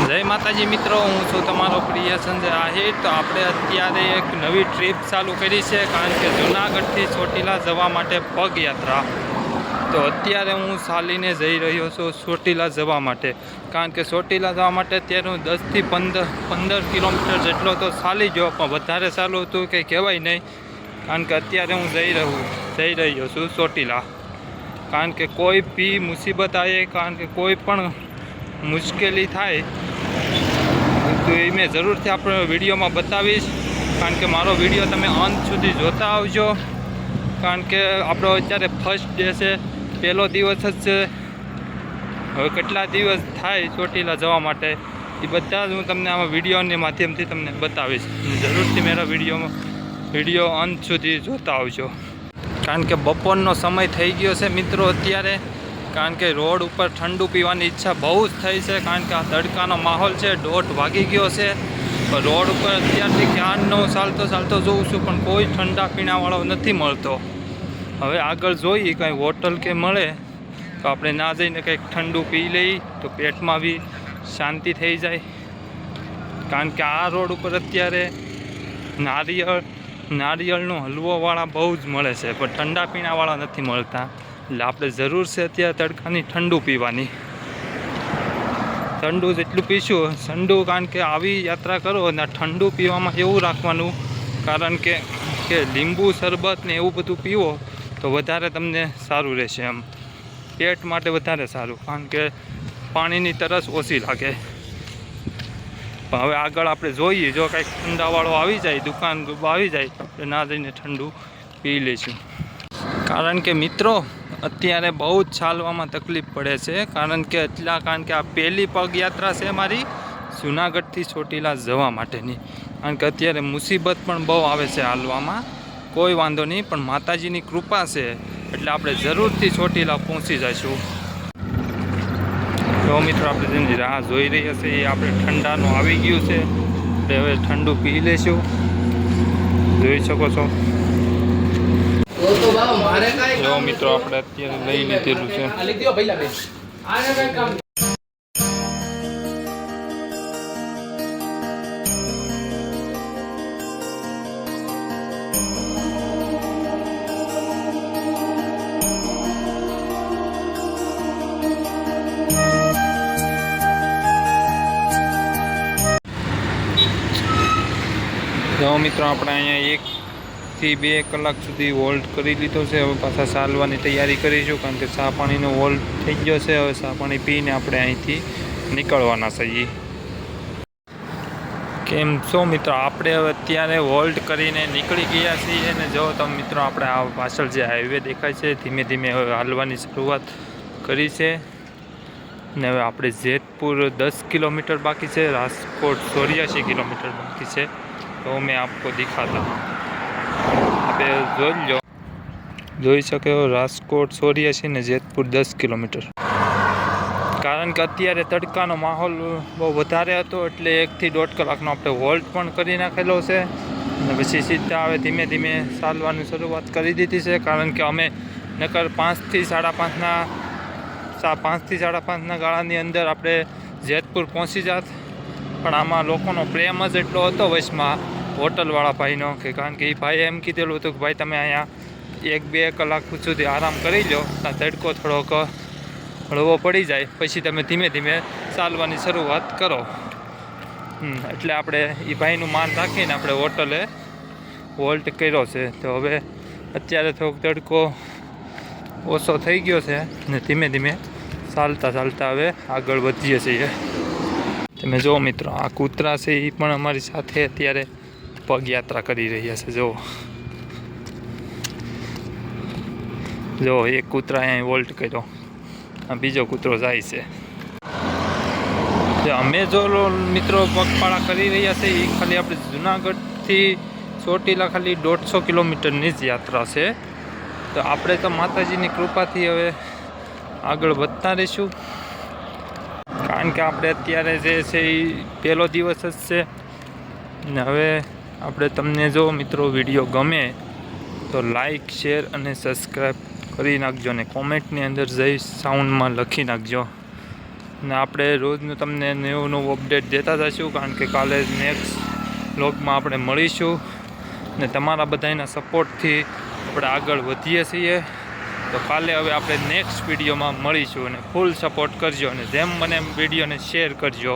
જય માતાજી મિત્રો, હું છું તમારો પ્રિય સંજય આહિર। તો આપણે અત્યારે એક નવી ટ્રીપ ચાલુ કરી છે, કારણ કે જૂનાગઢથી ચોટીલા જવા માટે પગયાત્રા। તો અત્યારે હું ચાલીને જઈ રહ્યો છું ચોટીલા જવા માટે, કારણ કે ચોટીલા જવા માટે અત્યારે હું 10 થી 15 કિલોમીટર જેટલો તો ચાલી ગયો, પણ વધારે ચાલું હતું કંઈ કહેવાય નહીં, કારણ કે અત્યારે હું જઈ રહ્યો છું ચોટીલા। કારણ કે કોઈ બી મુસીબત આવે, કારણ કે કોઈ પણ મુશ્કેલી થાય તો એ મેં જરૂરથી આપણે વિડીયોમાં બતાવીશ, કારણ કે મારો વિડીયો તમે અંત સુધી જોતા આવજો। કારણ કે આપણો અત્યારે ફર્સ્ટ ડે છે, પહેલો દિવસ જ છે। હવે કેટલા દિવસ થાય ચોટીલા જવા માટે એ બધા જ હું તમને આમાં વિડીયોના માધ્યમથી તમને બતાવીશ। જરૂરથી મારા વિડીયો અંત સુધી જોતા આવજો, કારણ કે બપોરનો સમય થઈ ગયો છે મિત્રો અત્યારે। કારણ કે રોડ ઉપર ઠંડુ પીવાની ઈચ્છા બહુ જ થઈ છે, કારણ કે આ તડકાનો માહોલ છે। 1:30 વાગી ગયો છે, પણ રોડ ઉપર અત્યારથી ક્યારનો ચાલતો જોઉં છું, પણ કોઈ ઠંડા પીણાવાળો નથી મળતો। હવે આગળ જોઈએ કંઈ હોટલ કે મળે તો આપણે ના જઈને કંઈક ઠંડુ પી લઈએ તો પેટમાં બી શાંતિ થઈ જાય। કારણ કે આ રોડ ઉપર અત્યારે નારિયેળનો હલવોવાળા બહુ જ મળે છે, પણ ઠંડા પીણાવાળા નથી મળતા। એટલે આપણે જરૂર છે અત્યારે તડકાની ઠંડુ પીવાની। ઠંડુ જેટલું પીશું ઠંડુ, કારણ કે આવી યાત્રા કરો અને ઠંડુ પીવામાં એવું રાખવાનું, કારણ કે લીંબુ શરબત ને એવું બધું પીવો તો વધારે તમને સારું રહેશે, એમ પેટ માટે વધારે સારું, કારણ કે પાણીની તરસ ઓછી લાગે। પણ હવે આગળ આપણે જોઈએ, જો કાંઈક ઠંડાવાળો આવી જાય, દુકાન આવી જાય તો ના જઈને ઠંડુ પી લઈશું। કારણ કે મિત્રો અત્યારે બહુ જ ચાલવામાં તકલીફ પડે છે, કારણ કે આ પહેલી પગયાત્રા છે મારી જૂનાગઢથી ચોટીલા જવા માટેની। કારણ કે અત્યારે મુસીબત પણ બહુ આવે છે હાલવામાં, કોઈ વાંધો નહીં, પણ માતાજીની કૃપા છે એટલે આપણે જરૂરથી ચોટીલા પહોંચી જઈશું। તો મિત્રો આપણે જેની રાહ જોઈ રહ્યા છીએ, આપણે ઠંડાનું આવી ગયું છે, એટલે હવે ઠંડુ પી લઈશું। જોઈ શકો છો, જો મિત્રો આપણે અત્યારે લઈ લીધેલું છે। જો મિત્રો આપણે અહીંયા 1 થી 2 કલાક સુધી હોલ્ડ કરી લીધો છે। હવે પાછા ચાલવાની તૈયારી કરીશું, કારણ કે ચા પાણીનો હોલ્ડ થઈ ગયો છે। હવે ચા પાણી પીને આપણે અહીંથી નીકળવાના છીએ। કેમ છો મિત્રો, આપણે હવે અત્યારે હોલ્ડ કરીને નીકળી ગયા છીએ, અને જો તમે મિત્રો આપણે આ પાછળ જે હાઈવે દેખાય છે, ધીમે ધીમે હવે હાલવાની શરૂઆત કરી છે। ને હવે આપણે જેતપુર 10 કિલોમીટર બાકી છે, રાજકોટ 84 કિલોમીટર બાકી છે। તો મેં આપકો દિખાતા, આપણે જોઈ શકો, રાજકોટ 84 ને જેતપુર 10 કિલોમીટર। કારણ કે અત્યારે તડકાનો માહોલ બહુ વધારે હતો, એટલે 1 થી 1.5 કલાકનો આપણે હોલ્ડ પણ કરી નાખેલો છે, અને પછી સીધા હવે ધીમે ધીમે ચાલવાની શરૂઆત કરી દીધી છે। કારણ કે અમે નકર 5 થી 5:30ના ગાળાની અંદર આપણે જેતપુર પહોંચી જાત, પણ આમાં લોકોનો પ્રેમ જ એટલો હતો વચમાં હોટલવાળા ભાઈનો, કે કારણ કે એ ભાઈએ એમ કીધેલું હતું કે ભાઈ તમે અહીંયા 1-2 કલાક સુધી આરામ કરી લો, તડકો થોડોક હળવો પડી જાય, પછી તમે ધીમે ધીમે ચાલવાની શરૂઆત કરો। એટલે આપણે એ ભાઈનું માન રાખીને આપણે હોટલે હોલ્ટ કર્યો છે। તો હવે અત્યારે થોડોક તડકો ઓછો થઈ ગયો છે, ને ધીમે ધીમે ચાલતા હવે આગળ વધીએ છીએ। તમે જો મિત્રો, આ કૂતરા છે એ પણ અમારી સાથે અત્યારે પગયાત્રા કરી રહ્યા છે। જો એક કૂતરા અહીં વોલ્ટ કર્યો, આ બીજો કૂતરો જાય છે। અમે જો મિત્રો પગપાળા કરી રહ્યા છે, એ ખાલી આપણે જૂનાગઢથી ચોટીલા ખાલી 150 કિલોમીટરની જ યાત્રા છે। તો આપણે તો માતાજીની કૃપાથી હવે આગળ વધતા રહીશું, કારણ કે આપણે અત્યારે જે છે એ પહેલો દિવસ જ છે। ને હવે આપણે તમને જો મિત્રો વિડીયો ગમે તો લાઈક, શેર અને સબસ્ક્રાઈબ કરી નાખજો, અને કોમેન્ટની અંદર જય સાઉન્ડમાં લખી નાખજો। ને આપણે રોજનું તમને નવું અપડેટ દેતા જઈશું, કારણ કે કાલે નેક્સ્ટ વ્લોગમાં આપણે મળીશું ને તમારા બધાના સપોર્ટથી આપણે આગળ વધીએ છીએ. તો કાલે હવે આપણે નેક્સ્ટ વિડીયોમાં મળીશું અને ફૂલ સપોર્ટ કરજો અને જેમ મને વિડીયોને શેર કરજો.